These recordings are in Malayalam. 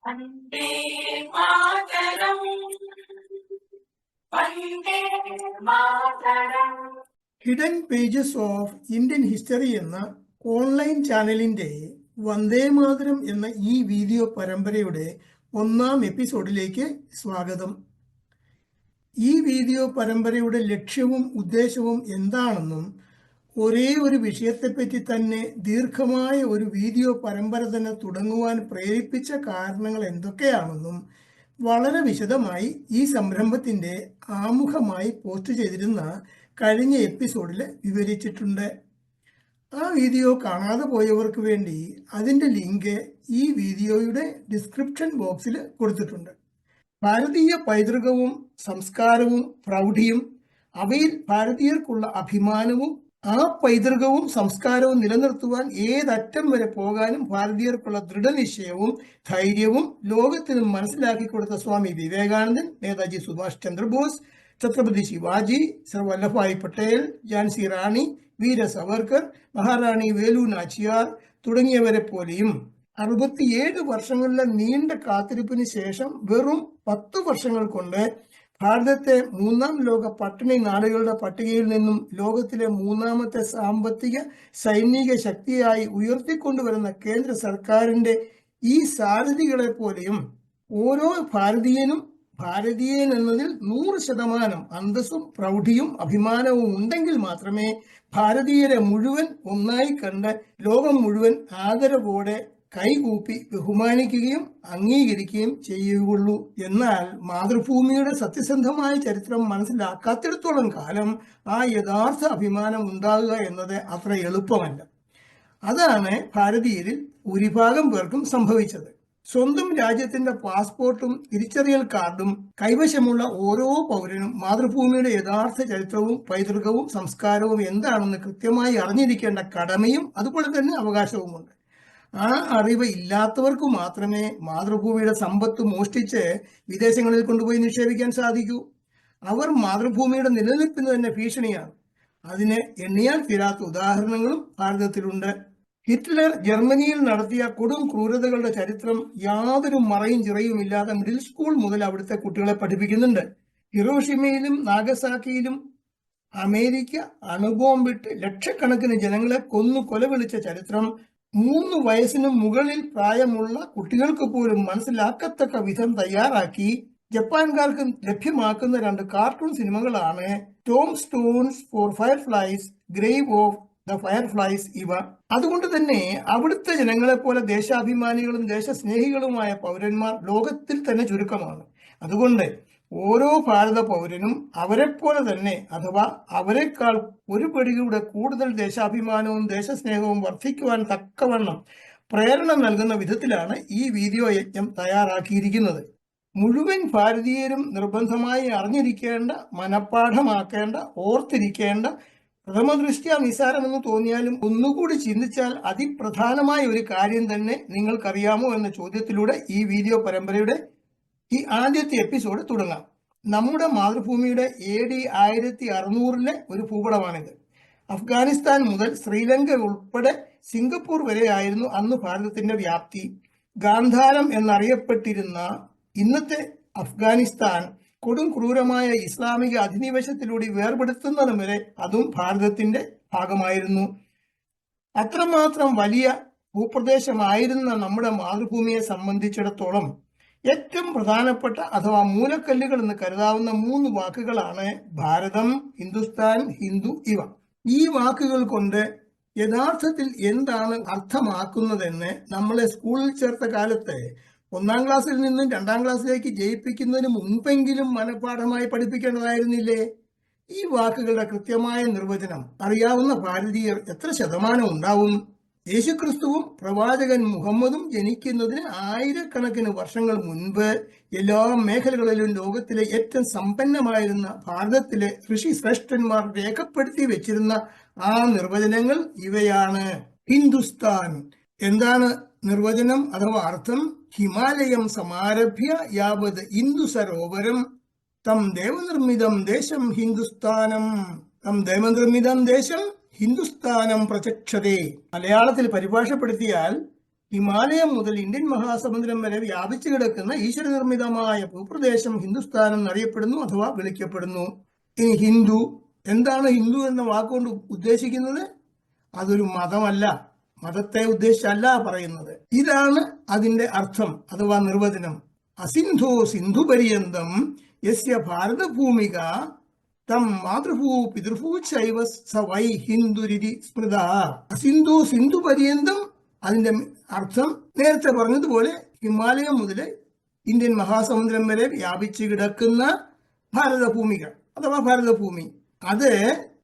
Vande Mataram, Vande Mataram. Hidden pages of Indian history എന്ന ഓൺലൈൻ ചാനലിന്റെ വന്ദേ മാതരം എന്ന ഈ വീഡിയോ പരമ്പരയുടെ 1-ാം എപ്പിസോഡിലേക്ക് സ്വാഗതം. ഈ വീഡിയോ പരമ്പരയുടെ ലക്ഷ്യവും ഉദ്ദേശവും എന്താണെന്നും ഒരേ ഒരു വിഷയത്തെപ്പറ്റി തന്നെ ദീർഘമായ ഒരു വീഡിയോ പരമ്പര തന്നെ തുടങ്ങുവാൻ പ്രേരിപ്പിച്ച കാരണങ്ങൾ എന്തൊക്കെയാണെന്നും വളരെ വിശദമായി ഈ സംരംഭത്തിന്റെ ആമുഖമായി പോസ്റ്റ് ചെയ്തിരുന്ന കഴിഞ്ഞ എപ്പിസോഡിൽ വിവരിച്ചിട്ടുണ്ട്. ആ വീഡിയോ കാണാതെ പോയവർക്ക് വേണ്ടി അതിന്റെ ലിങ്ക് ഈ വീഡിയോയുടെ ഡിസ്ക്രിപ്ഷൻ ബോക്സിൽ കൊടുത്തിട്ടുണ്ട്. ഭാരതീയ പൈതൃകവും സംസ്കാരവും പ്രൗഢിയും അവയിൽ ഭാരതീയർക്കുള്ള അഭിമാനവും ആ പൈതൃകവും സംസ്കാരവും നിലനിർത്തുവാൻ ഏതറ്റം വരെ പോകാനും ഭാരതീയർക്കുള്ള ദൃഢനിശ്ചയവും ധൈര്യവും ലോകത്തിന് മനസ്സിലാക്കി കൊടുത്ത സ്വാമി വിവേകാനന്ദൻ, നേതാജി സുഭാഷ് ചന്ദ്രബോസ്, ഛത്രപതി ശിവാജി, സർ വല്ലഭായ് പട്ടേൽ, ഝാൻസി റാണി, വീര സവർക്കർ, മഹാറാണി വേലു നാച്ചിയാർ തുടങ്ങിയവരെ പോലെയും 67 വർഷങ്ങളിലെ നീണ്ട കാത്തിരിപ്പിന് ശേഷം വെറും 10 വർഷങ്ങൾ കൊണ്ട് ഭാരതത്തെ 3-ാം ലോക പട്ടിണി നാടുകളുടെ പട്ടികയിൽ നിന്നും ലോകത്തിലെ 3-ാമത്തെ സാമ്പത്തിക സൈനിക ശക്തിയായി ഉയർത്തിക്കൊണ്ടുവരുന്ന കേന്ദ്ര സർക്കാരിന്റെ ഈ സാരഥികളെ പോലെയും ഓരോ ഭാരതീയനും ഭാരതീയൻ എന്നതിൽ 100% അന്തസ്സും പ്രൗഢിയും അഭിമാനവും ഉണ്ടെങ്കിൽ മാത്രമേ ഭാരതീയരെ മുഴുവൻ ഒന്നായി കണ്ട് ലോകം മുഴുവൻ ആദരവോടെ കൈകൂപ്പി ബഹുമാനിക്കുകയും അംഗീകരിക്കുകയും ചെയ്യുകയുള്ളൂ. എന്നാൽ മാതൃഭൂമിയുടെ സത്യസന്ധമായ ചരിത്രം മനസ്സിലാക്കാത്തിടത്തോളം കാലം ആ യഥാർത്ഥ അഭിമാനം ഉണ്ടാകുക എന്നത് അത്ര എളുപ്പമല്ല. അതാണ് ഭാരതീയരിൽ ഭൂരിഭാഗം പേർക്കും സംഭവിച്ചത്. സ്വന്തം രാജ്യത്തിന്റെ പാസ്പോർട്ടും തിരിച്ചറിയൽ കാർഡും കൈവശമുള്ള ഓരോ പൗരനും മാതൃഭൂമിയുടെ യഥാർത്ഥ ചരിത്രവും പൈതൃകവും സംസ്കാരവും എന്താണെന്ന് കൃത്യമായി അറിഞ്ഞിരിക്കേണ്ട കടമയും അതുപോലെ തന്നെ അവകാശവുമുണ്ട്. ആ അറിവ് ഇല്ലാത്തവർക്ക് മാത്രമേ മാതൃഭൂമിയുടെ സമ്പത്ത് മോഷ്ടിച്ച് വിദേശങ്ങളിൽ കൊണ്ടുപോയി നിക്ഷേപിക്കാൻ സാധിക്കൂ. അവർ മാതൃഭൂമിയുടെ നിലനിൽപ്പിന് തന്നെ ഭീഷണിയാണ്. അതിന് എണ്ണിയാൽ തീരാത്ത ഉദാഹരണങ്ങളും ഭാരതത്തിലുണ്ട്. ഹിറ്റ്ലർ ജർമ്മനിയിൽ നടത്തിയ കൊടും ക്രൂരതകളുടെ ചരിത്രം യാതൊരു മറയും ചിറയും ഇല്ലാതെ മിഡിൽ സ്കൂൾ മുതൽ അവിടുത്തെ കുട്ടികളെ പഠിപ്പിക്കുന്നുണ്ട്. ഹിരോഷിമയിലും നാഗസാക്കിയിലും അമേരിക്ക അണുബോംബിട്ട് ലക്ഷക്കണക്കിന് ജനങ്ങളെ കൊന്നു കൊലവിളിച്ച ചരിത്രം 3 വയസ്സിനും മുകളിൽ പ്രായമുള്ള കുട്ടികൾക്ക് പോലും മനസ്സിലാക്കത്തക്ക വിധം തയ്യാറാക്കി ജപ്പാൻകാർക്ക് ലഭ്യമാക്കുന്ന 2 കാർട്ടൂൺ സിനിമകളാണ് tomb stones for fireflies, grave of the fireflies ഇവ. അതുകൊണ്ട് തന്നെ അവിടുത്തെ ജനങ്ങളെ പോലെ ദേശാഭിമാനികളും ദേശസ്നേഹികളുമായ പൗരന്മാർ ലോകത്തിൽ തന്നെ ചുരുക്കമാണ്. അതുകൊണ്ട് ഓരോ ഭാരത പൗരനും അവരെപ്പോലെ തന്നെ അഥവാ അവരെക്കാൾ ഒരു പടികൂടെ കൂടുതൽ ദേശാഭിമാനവും ദേശസ്നേഹവും വർദ്ധിക്കുവാൻ തക്കവണ്ണം പ്രേരണ നൽകുന്ന വിധത്തിലാണ് ഈ വീഡിയോ യജ്ഞം തയ്യാറാക്കിയിരിക്കുന്നത്. മുഴുവൻ ഭാരതീയരും നിർബന്ധമായി അറിഞ്ഞിരിക്കേണ്ട, മനഃപ്പാഠമാക്കേണ്ട, ഓർത്തിരിക്കേണ്ട, പ്രഥമദൃഷ്ട്യാ നിസ്സാരമെന്ന് തോന്നിയാലും ഒന്നുകൂടി ചിന്തിച്ചാൽ അതിപ്രധാനമായ ഒരു കാര്യം തന്നെ നിങ്ങൾക്കറിയാമോ എന്ന ചോദ്യത്തിലൂടെ ഈ വീഡിയോ പരമ്പരയുടെ ഈ ആദ്യത്തെ എപ്പിസോഡ് തുടങ്ങാം. നമ്മുടെ മാതൃഭൂമിയുടെ AD 1600 ഒരു ഭൂപടമാണിത്. അഫ്ഗാനിസ്ഥാൻ മുതൽ ശ്രീലങ്ക ഉൾപ്പെടെ സിംഗപ്പൂർ വരെ ആയിരുന്നു അന്ന് ഭാരതത്തിന്റെ വ്യാപ്തി. ഗാന്ധാരം എന്നറിയപ്പെട്ടിരുന്ന ഇന്നത്തെ അഫ്ഗാനിസ്ഥാൻ കൊടും ക്രൂരമായ ഇസ്ലാമിക അധിനിവേശത്തിലൂടെ വേർപെടുത്തുന്നതും വരെ അതും ഭാരതത്തിന്റെ ഭാഗമായിരുന്നു. അത്രമാത്രം വലിയ ഭൂപ്രദേശമായിരുന്ന നമ്മുടെ മാതൃഭൂമിയെ സംബന്ധിച്ചിടത്തോളം ഏറ്റവും പ്രധാനപ്പെട്ട അഥവാ മൂലക്കല്ലുകൾ എന്ന് കരുതാവുന്ന 3 വാക്കുകളാണ് ഭാരതം, ഹിന്ദുസ്ഥാൻ, ഹിന്ദു ഇവ. ഈ വാക്കുകൾ കൊണ്ട് യഥാർത്ഥത്തിൽ എന്താണ് അർത്ഥമാക്കുന്നതെന്ന് നമ്മളെ സ്കൂളിൽ ചേർത്ത കാലത്ത് 1-ാം ക്ലാസ്സിൽ നിന്നും 2-ാം ക്ലാസ്സിലേക്ക് ജയിപ്പിക്കുന്നതിന് മുൻപെങ്കിലും മനഃപ്പാഠമായി പഠിപ്പിക്കേണ്ടതായിരുന്നില്ലേ? ഈ വാക്കുകളുടെ കൃത്യമായ നിർവചനം അറിയാവുന്ന ഭാരതീയർ എത്ര ശതമാനം ഉണ്ടാവും? യേശുക്രിസ്തുവും പ്രവാചകൻ മുഹമ്മദും ജനിക്കുന്നതിന് ആയിരക്കണക്കിന് വർഷങ്ങൾ മുൻപ് എല്ലാ മേഖലകളിലും ലോകത്തിലെ ഏറ്റവും സമ്പന്നമായിരുന്ന ഭാരതത്തിലെ ഋഷി ശ്രേഷ്ഠന്മാർ രേഖപ്പെടുത്തി വെച്ചിരുന്ന ആ നിർവചനങ്ങൾ ഇവയാണ്. ഹിന്ദുസ്ഥാൻ എന്താണ് നിർവചനം അഥവാ അർത്ഥം? ഹിമാലയം സമാരഭ്യ യാവത് ഇന്ദു സരോവരം തം ദേവനിർമ്മിതം ദേശം ഹിന്ദുസ്ഥാനം, തം ദേവനിർമ്മിതം ദേശം ഹിന്ദുസ്ഥാനം പ്രചക്ഷതേ. മലയാളത്തിൽ പരിഭാഷപ്പെടുത്തിയാൽ ഹിമാലയം മുതൽ ഇന്ത്യൻ മഹാസമുദ്രം വരെ വ്യാപിച്ചു കിടക്കുന്ന ഈശ്വരനിർമ്മിതമായ ഭൂപ്രദേശം ഹിന്ദുസ്ഥാൻ എന്നറിയപ്പെടുന്നു അഥവാ വിളിക്കപ്പെടുന്നു. ഇനി ഹിന്ദു എന്താണ് ഹിന്ദു എന്ന വാക്കുകൊണ്ട് ഉദ്ദേശിക്കുന്നത്? അതൊരു മതമല്ല, മതത്തെ ഉദ്ദേശിച്ചല്ല പറയുന്നത്. ഇതാണ് അതിന്റെ അർത്ഥം അഥവാ നിർവചനം. അസിന്ധോ സിന്ധു പര്യന്തം യസ്യ ഭാരതഭൂമിക തം മാതൃഭൂ പിതൃഭൂ ചൈവ സ വൈ ഹിന്ദുരിതി സ്മൃത. അസിന്ധു സിന്ധു പര്യന്തം, അതിന്റെ അർത്ഥം നേരത്തെ പറഞ്ഞതുപോലെ ഹിമാലയം മുതൽ ഇന്ത്യൻ മഹാസമുദ്രം വരെ വ്യാപിച്ചു കിടക്കുന്ന ഭാരതഭൂമിക അഥവാ ഭാരതഭൂമി, അത്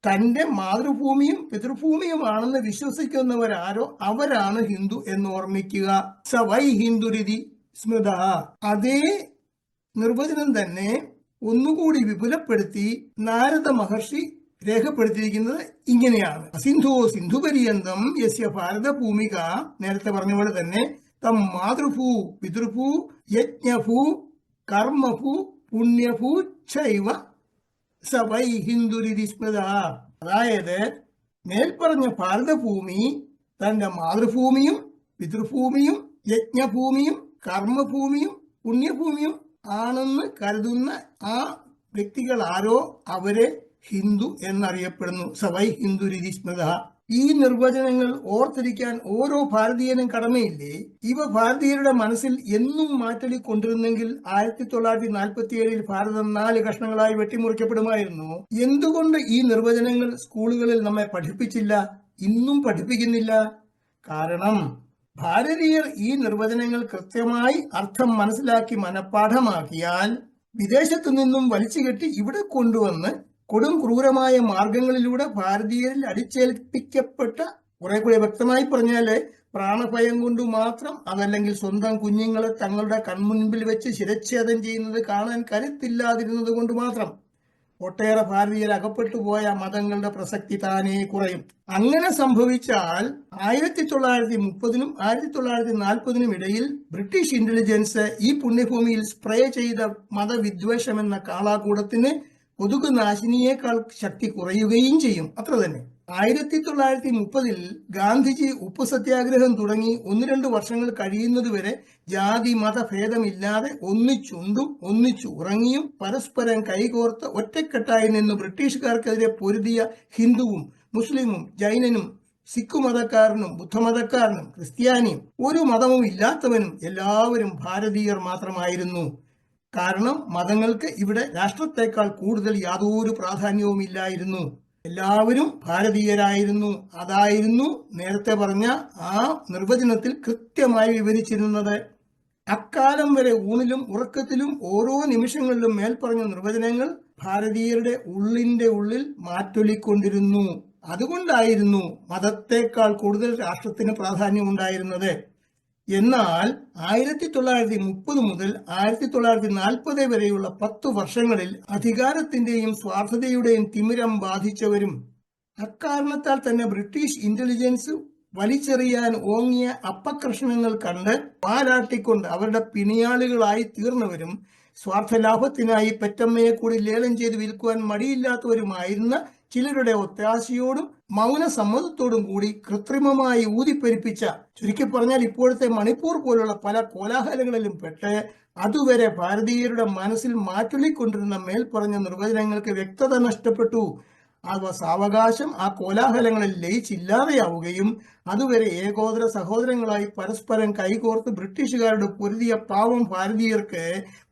തന്റെ മാതൃഭൂമിയും പിതൃഭൂമിയുമാണെന്ന് വിശ്വസിക്കുന്നവരാരോ അവരാണ് ഹിന്ദു എന്ന് ഓർമ്മിക്കുക. സ വൈ ഹിന്ദുരിതി സ്മൃത. അതേ നിർവചനം തന്നെ ഒന്നുകൂടി വിപുലപ്പെടുത്തി നാരദ മഹർഷി രേഖപ്പെടുത്തിയിരിക്കുന്നത് ഇങ്ങനെയാണ്. അസിന്ധോ സിന്ധു പര്യന്തം യസ്യ ഭാരതഭൂമിക, നേരത്തെ പറഞ്ഞ പോലെ തന്നെ തം മാതൃഭൂ പിതൃഭൂ യജ്ഞഭൂ കർമ്മഭൂ പുണ്യഭൂ ചൈവ സ വൈ ഹിന്ദുരിതി സ്മൃത. അതായത് മേൽപ്പറഞ്ഞ ഭാരതഭൂമി തന്റെ മാതൃഭൂമിയും പിതൃഭൂമിയും യജ്ഞഭൂമിയും കർമ്മഭൂമിയും പുണ്യഭൂമിയും ആണെന്ന് കരുതുന്ന ആ വ്യക്തികൾ ആരോ അവരെ ഹിന്ദു എന്നറിയപ്പെടുന്നു. സവൈ ഹിന്ദു രീതി സ്മൃത. ഈ നിർവചനങ്ങൾ ഓർത്തിരിക്കാൻ ഓരോ ഭാരതീയനും കടമയില്ലേ? ഇവ ഭാരതീയരുടെ മനസ്സിൽ എന്നും മാറ്റൊലിക്കൊണ്ടിരുന്നെങ്കിൽ 1947 ഭാരതം 4 കഷ്ണങ്ങളായി വെട്ടിമുറിക്കപ്പെടുമായിരുന്നു. എന്തുകൊണ്ട് ഈ നിർവചനങ്ങൾ സ്കൂളുകളിൽ നമ്മെ പഠിപ്പിച്ചില്ല, ഇന്നും പഠിപ്പിക്കുന്നില്ല? കാരണം ഭാരതീയർ ഈ നിർവചനങ്ങൾ കൃത്യമായി അർത്ഥം മനസ്സിലാക്കി മനഃപ്പാഠമാക്കിയാൽ വിദേശത്തു നിന്നും വലിച്ചുകെട്ടി ഇവിടെ കൊണ്ടുവന്ന് കൊടും ക്രൂരമായ മാർഗങ്ങളിലൂടെ ഭാരതീയരിൽ അടിച്ചേൽപ്പിക്കപ്പെട്ട, കുറെ കൂടെ വ്യക്തമായി പറഞ്ഞാല് പ്രാണഭയം കൊണ്ട് മാത്രം, അതല്ലെങ്കിൽ സ്വന്തം കുഞ്ഞുങ്ങളെ തങ്ങളുടെ കൺമുൻപിൽ വെച്ച് ശിരച്ഛേദം ചെയ്യുന്നത് കാണാൻ കരുത്തില്ലാതിരുന്നത് കൊണ്ട് മാത്രം ഒട്ടേറെ ഭാരതീയർ അകപ്പെട്ടു പോയ മതങ്ങളുടെ പ്രസക്തി താനേ കുറയും. അങ്ങനെ സംഭവിച്ചാൽ 1930-നും 1940-നും ഇടയിൽ ബ്രിട്ടീഷ് ഇന്റലിജൻസ് ഈ പുണ്യഭൂമിയിൽ സ്പ്രേ ചെയ്ത മതവിദ്വേഷം എന്ന കാളാകൂടത്തിന് കൊതുക് നാശിനിയേക്കാൾ ശക്തി കുറയുകയും ചെയ്യും. അത്ര തന്നെ. 1930-ൽ ഗാന്ധിജി ഉപ്പ് സത്യാഗ്രഹം തുടങ്ങി 1-2 വർഷങ്ങൾ കഴിയുന്നതുവരെ ജാതി മതഭേദമില്ലാതെ ഒന്നിച്ചുണ്ടും ഒന്നിച്ചു ഉറങ്ങിയും പരസ്പരം കൈകോർത്ത് ഒറ്റക്കെട്ടായി നിന്ന് ബ്രിട്ടീഷുകാർക്കെതിരെ പൊരുതിയ ഹിന്ദുവും മുസ്ലിമും ജൈനനും സിഖ് മതക്കാരനും ബുദ്ധമതക്കാരനും ക്രിസ്ത്യാനിയും ഒരു മതവും ഇല്ലാത്തവനും എല്ലാവരും ഭാരതീയർ മാത്രമായിരുന്നു. കാരണം മതങ്ങൾക്ക് ഇവിടെ രാഷ്ട്രത്തെക്കാൾ കൂടുതൽ യാതൊരു പ്രാധാന്യവും ഇല്ലായിരുന്നു. എല്ലാവരും ഭാരതീയരായിരുന്നു. അതായിരുന്നു നേരത്തെ പറഞ്ഞ ആ നിർവചനത്തിൽ കൃത്യമായി വിവരിച്ചിരുന്നത്. അക്കാലം വരെ ഊണിലും ഉറക്കത്തിലും ഓരോ നിമിഷങ്ങളിലും മേൽപ്പറഞ്ഞ നിർവചനങ്ങൾ ഭാരതീയരുടെ ഉള്ളിന്റെ ഉള്ളിൽ മാറ്റൊലിക്കൊണ്ടിരുന്നു. അതുകൊണ്ടായിരുന്നു മതത്തെക്കാൾ കൂടുതൽ രാഷ്ട്രത്തിന് പ്രാധാന്യം ഉണ്ടായിരുന്നത്. എന്നാൽ 1930 മുതൽ 1940 വരെയുള്ള 10 വർഷങ്ങളിൽ അധികാരത്തിന്റെയും സ്വാർത്ഥതയുടെയും തിമിരം ബാധിച്ചവരും അക്കാരണത്താൽ തന്നെ ബ്രിട്ടീഷ് ഇന്റലിജൻസ് വലിച്ചെറിയാൻ ഓങ്ങിയ അപ്പകർഷണങ്ങൾ കണ്ട് പാലാട്ടിക്കൊണ്ട് അവരുടെ പിണിയാളുകളായി തീർന്നവരും സ്വാർത്ഥലാഭത്തിനായി പെറ്റമ്മയെ കൂടി ലേലം ചെയ്ത് വിൽക്കുവാൻ മടിയില്ലാത്തവരുമായിരുന്ന ചിലരുടെ ഒത്താശയോടും മൗന സമ്മതത്തോടും കൂടി കൃത്രിമമായി ഊതിപ്പെരിപ്പിച്ച, ചുരുക്കി പറഞ്ഞാൽ ഇപ്പോഴത്തെ മണിപ്പൂർ പോലുള്ള പല കോലാഹലങ്ങളിലും പെട്ട് അതുവരെ ഭാരതീയരുടെ മനസ്സിൽ മാറ്റൊലിക്കൊണ്ടിരുന്ന മേൽപ്പറഞ്ഞ നിർവചനങ്ങൾക്ക് വ്യക്തത നഷ്ടപ്പെട്ടു. അവ സാവകാശം ആ കോലാഹലങ്ങളിൽ ലയിച്ചില്ലാതെയാവുകയും അതുവരെ ഏകോദര സഹോദരങ്ങളായി പരസ്പരം കൈകോർത്ത് ബ്രിട്ടീഷുകാരുടെ പൊരുതിയ പാവം ഭാരതീയർക്ക്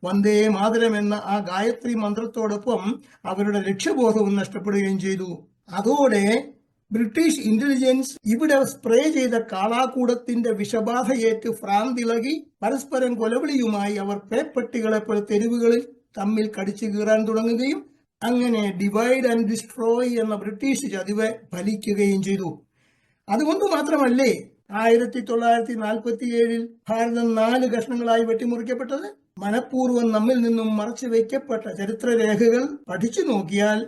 വന്ദേ മാതരം എന്ന ആ ഗായത്രി മന്ത്രത്തോടൊപ്പം അവരുടെ ലക്ഷ്യബോധവും നഷ്ടപ്പെടുകയും ചെയ്തു. അതോടെ ബ്രിട്ടീഷ് ഇന്റലിജൻസ് ഇവിടെ സ്പ്രേ ചെയ്ത കാളാകൂടത്തിന്റെ വിഷബാധയേറ്റ് ഭ്രാന്തിളകി പരസ്പരം കൊലവിളിയുമായി അവർ പേപ്പട്ടികളെ പോലെ തെരുവുകളിൽ തമ്മിൽ കടിച്ചു കീറാൻ തുടങ്ങുകയും അങ്ങനെ ഡിവൈഡ് ആൻഡ് ഡിസ്ട്രോയ് എന്ന ബ്രിട്ടീഷ് ചതിവ് ഫലിക്കുകയും ചെയ്തു. അതുകൊണ്ട് മാത്രമല്ലേ 1947 ഭാരതം 4 കഷ്ണങ്ങളായി വെട്ടിമുറിക്കപ്പെട്ടത്? മനഃപൂർവ്വം നമ്മിൽ നിന്നും മറച്ചു വയ്ക്കപ്പെട്ട ചരിത്രരേഖകൾ പഠിച്ചു നോക്കിയാൽ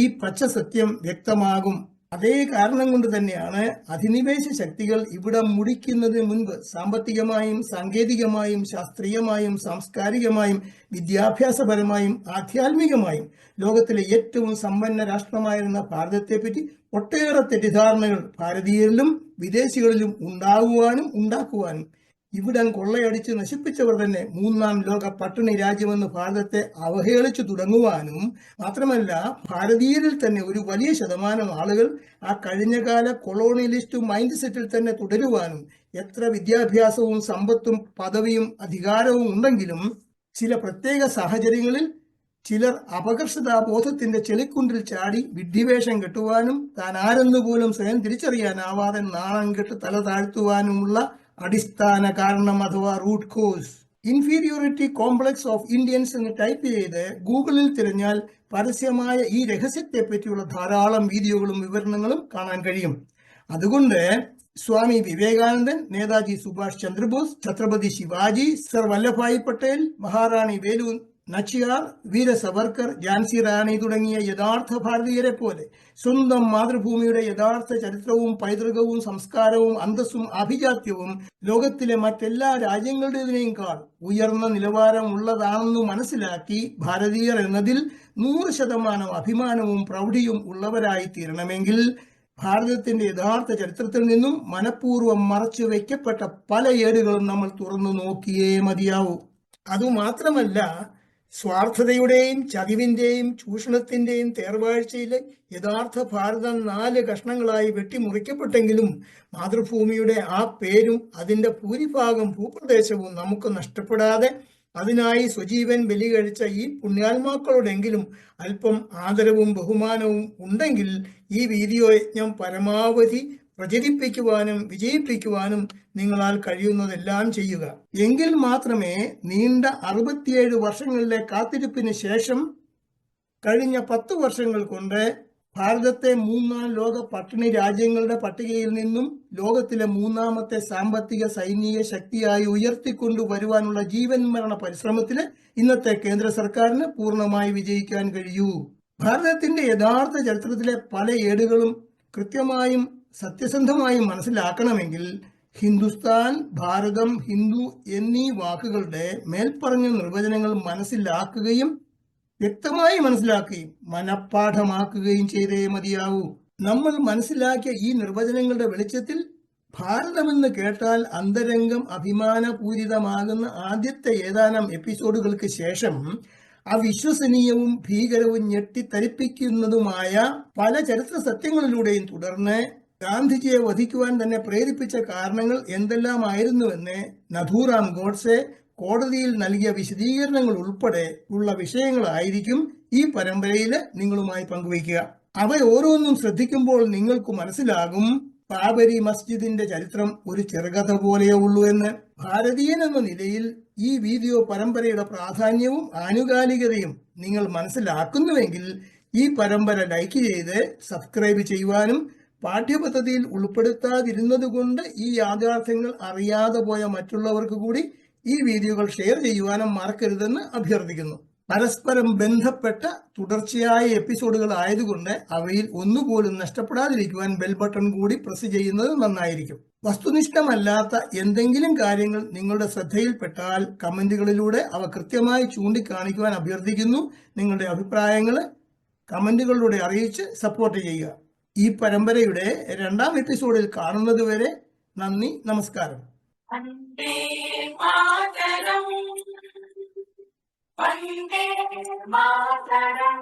ഈ പച്ച സത്യം വ്യക്തമാകും. അതേ കാരണം കൊണ്ട് തന്നെയാണ് അധിനിവേശ ശക്തികൾ ഇവിടെ മുടിക്കുന്നതിന് മുൻപ് സാമ്പത്തികമായും സാങ്കേതികമായും ശാസ്ത്രീയമായും സാംസ്കാരികമായും വിദ്യാഭ്യാസപരമായും ആധ്യാത്മികമായും ലോകത്തിലെ ഏറ്റവും സമ്പന്ന രാഷ്ട്രമായിരുന്ന ഭാരതത്തെപ്പറ്റി ഒട്ടേറെ തെറ്റിദ്ധാരണകൾ ഭാരതീയരിലും വിദേശികളിലും ഉണ്ടാക്കുവാനും ഇവിടം കൊള്ളയടിച്ച് നശിപ്പിച്ചവർ തന്നെ മൂന്നാം ലോക പട്ടിണി രാജ്യമെന്ന് ഭാരതത്തെ അവഹേളിച്ചു തുടങ്ങുവാനും, മാത്രമല്ല ഭാരതീയരിൽ തന്നെ ഒരു വലിയ ശതമാനം ആളുകൾ ആ കഴിഞ്ഞകാല കൊളോണിയലിസ്റ്റ് മൈൻഡ് സെറ്റിൽ തന്നെ തുടരുവാനും, എത്ര വിദ്യാഭ്യാസവും സമ്പത്തും പദവിയും അധികാരവും ഉണ്ടെങ്കിലും ചില പ്രത്യേക സാഹചര്യങ്ങളിൽ ചിലർ അപകർഷതാബോധത്തിന്റെ ചെളിക്കുണ്ടിൽ ചാടി വിഡ്ഢിവേഷം കെട്ടുവാനും താൻ ആരെന്നു പോലും സ്വയം തിരിച്ചറിയാനാവാതെ നാണം കെട്ട് തല താഴ്ത്തുവാനുമുള്ള അടിസ്ഥാന കാരണം അഥവാ root cause. Inferiority complex of Indians എന്ന് ടൈപ്പ് ചെയ്ത് ഗൂഗിളിൽ തിരഞ്ഞാൽ പരസ്യമായ ഈ രഹസ്യത്തെ പറ്റിയുള്ള ധാരാളം വീഡിയോകളും വിവരണങ്ങളും കാണാൻ കഴിയും. അതുകൊണ്ട് സ്വാമി വിവേകാനന്ദൻ, നേതാജി സുഭാഷ് ചന്ദ്രബോസ്, ഛത്രപതി ശിവാജി, സർ വല്ലഭായ് പട്ടേൽ, മഹാറാണി വേലു നച്ചിയാർ, വീര സവർക്കർ, ഝാൻസി റാണി തുടങ്ങിയ യഥാർത്ഥ ഭാരതീയരെ പോലെ സ്വന്തം മാതൃഭൂമിയുടെ യഥാർത്ഥ ചരിത്രവും പൈതൃകവും സംസ്കാരവും അന്തസ്സും ആഭിജാത്യവും ലോകത്തിലെ മറ്റെല്ലാ രാജ്യങ്ങളുടേതിനേക്കാൾ ഉയർന്ന നിലവാരം ഉള്ളതാണെന്ന് മനസ്സിലാക്കി ഭാരതീയർ എന്നതിൽ 100% അഭിമാനവും പ്രൗഢിയും ഉള്ളവരായി തീരണമെങ്കിൽ ഭാരതത്തിന്റെ യഥാർത്ഥ ചരിത്രത്തിൽ നിന്നും മനഃപൂർവ്വം മറച്ചു വയ്ക്കപ്പെട്ട പല ഏടുകളും നമ്മൾ തുറന്നു നോക്കിയേ മതിയാവൂ. അതുമാത്രമല്ല, സ്വാർത്ഥതയുടെയും ചതിവിന്റെയും ചൂഷണത്തിന്റെയും തേർവാഴ്ചയിലെ യഥാർത്ഥ ഭാരതം 4 കഷ്ണങ്ങളായി വെട്ടിമുറിക്കപ്പെട്ടെങ്കിലും മാതൃഭൂമിയുടെ ആ പേരും അതിന്റെ ഭൂരിഭാഗം ഭൂപ്രദേശവും നമുക്ക് നഷ്ടപ്പെടാതെ അതിനായി സ്വജീവൻ ബലി കഴിച്ച ഈ പുണ്യാത്മാക്കളോടെങ്കിലും അല്പം ആദരവും ബഹുമാനവും ഉണ്ടെങ്കിൽ ഈ വീഡിയോ യജ്ഞം പരമാവധി പ്രചരിപ്പിക്കുവാനും വിജയിപ്പിക്കുവാനും നിങ്ങളാൽ കഴിയുന്നതെല്ലാം ചെയ്യുക. എങ്കിൽ മാത്രമേ നീണ്ട 67 വർഷങ്ങളിലെ കാത്തിരിപ്പിന് ശേഷം കഴിഞ്ഞ 10 വർഷങ്ങൾ കൊണ്ട് ഭാരതത്തെ 3ാം ലോക പട്ടിണി രാജ്യങ്ങളുടെ പട്ടികയിൽ നിന്നും ലോകത്തിലെ 3ാമത്തെ സാമ്പത്തിക സൈനിക ശക്തിയായി ഉയർത്തിക്കൊണ്ടുവരുവാനുള്ള ജീവൻ മരണ പരിശ്രമത്തിന് ഇന്നത്തെ കേന്ദ്ര സർക്കാരിന് പൂർണ്ണമായി വിജയിക്കാൻ കഴിയൂ. ഭാരതത്തിന്റെ യഥാർത്ഥ ചരിത്രത്തിലെ പല ഏടുകളും കൃത്യമായും സത്യസന്ധമായും മനസ്സിലാക്കണമെങ്കിൽ ഹിന്ദുസ്ഥാൻ, ഭാരതം, ഹിന്ദു എന്നീ വാക്കുകളുടെ മേൽപ്പറഞ്ഞ നിർവചനങ്ങൾ മനസ്സിലാക്കുകയും വ്യക്തമായി മനസ്സിലാക്കുകയും മനഃപ്പാഠമാക്കുകയും ചെയ്തേ മതിയാവൂ. നമ്മൾ മനസ്സിലാക്കിയ ഈ നിർവചനങ്ങളുടെ വെളിച്ചത്തിൽ ഭാരതമെന്ന് കേട്ടാൽ അന്തരംഗം അഭിമാനപൂരിതമാകുന്ന ആദ്യത്തെ ഏതാനും എപ്പിസോഡുകൾക്ക് ശേഷം അവിശ്വസനീയവും ഭീകരവും ഞെട്ടിത്തരിപ്പിക്കുന്നതുമായ പല ചരിത്ര സത്യങ്ങളിലൂടെയും തുടർന്ന് ഗാന്ധിജിയെ വധിക്കുവാൻ തന്നെ പ്രേരിപ്പിച്ച കാരണങ്ങൾ എന്തെല്ലാമായിരുന്നുവെന്ന് നഥൂറാം ഗോഡ്സെ കോടതിയിൽ നൽകിയ വിശദീകരണങ്ങൾ ഉൾപ്പെടെ ഉള്ള വിഷയങ്ങളായിരിക്കും ഈ പരമ്പരയിൽ നിങ്ങളുമായി പങ്കുവയ്ക്കുക. അവ ഓരോന്നും ശ്രദ്ധിക്കുമ്പോൾ നിങ്ങൾക്ക് മനസ്സിലാകും ബാബരി മസ്ജിദിന്റെ ചരിത്രം ഒരു ചെറുകഥ പോലെയേ ഉള്ളൂ എന്ന്. ഭാരതീയൻ എന്ന നിലയിൽ ഈ വീഡിയോ പരമ്പരയുടെ പ്രാധാന്യവും ആനുകാലികതയും നിങ്ങൾ മനസ്സിലാക്കുന്നുവെങ്കിൽ ഈ പരമ്പര ലൈക്ക് ചെയ്ത് സബ്സ്ക്രൈബ് ചെയ്യുവാനും പാഠ്യപദ്ധതിയിൽ ഉൾപ്പെടുത്താതിരുന്നതുകൊണ്ട് ഈ യാഥാർത്ഥ്യങ്ങൾ അറിയാതെ പോയ മറ്റുള്ളവർക്ക് കൂടി ഈ വീഡിയോകൾ ഷെയർ ചെയ്യുവാനും മറക്കരുതെന്ന് അഭ്യർത്ഥിക്കുന്നു. പരസ്പരം ബന്ധപ്പെട്ട തുടർച്ചയായ എപ്പിസോഡുകൾ ആയതുകൊണ്ട് അവയിൽ ഒന്നുപോലും നഷ്ടപ്പെടാതിരിക്കുവാൻ ബെൽ ബട്ടൺ കൂടി പ്രസ് ചെയ്യുന്നത് നന്നായിരിക്കും. വസ്തുനിഷ്ഠമല്ലാത്ത എന്തെങ്കിലും കാര്യങ്ങൾ നിങ്ങളുടെ ശ്രദ്ധയിൽപ്പെട്ടാൽ കമന്റുകളിലൂടെ അവ കൃത്യമായി ചൂണ്ടിക്കാണിക്കുവാൻ അഭ്യർത്ഥിക്കുന്നു. നിങ്ങളുടെ അഭിപ്രായങ്ങൾ കമന്റുകളിലൂടെ അറിയിച്ച് സപ്പോർട്ട് ചെയ്യുക. ഈ പരമ്പരയുടെ 2ാം എപ്പിസോഡിൽ കാണുന്നതുവരെ നന്ദി, നമസ്കാരം. വന്ദേ മാതരം, വന്ദേ മാതരം.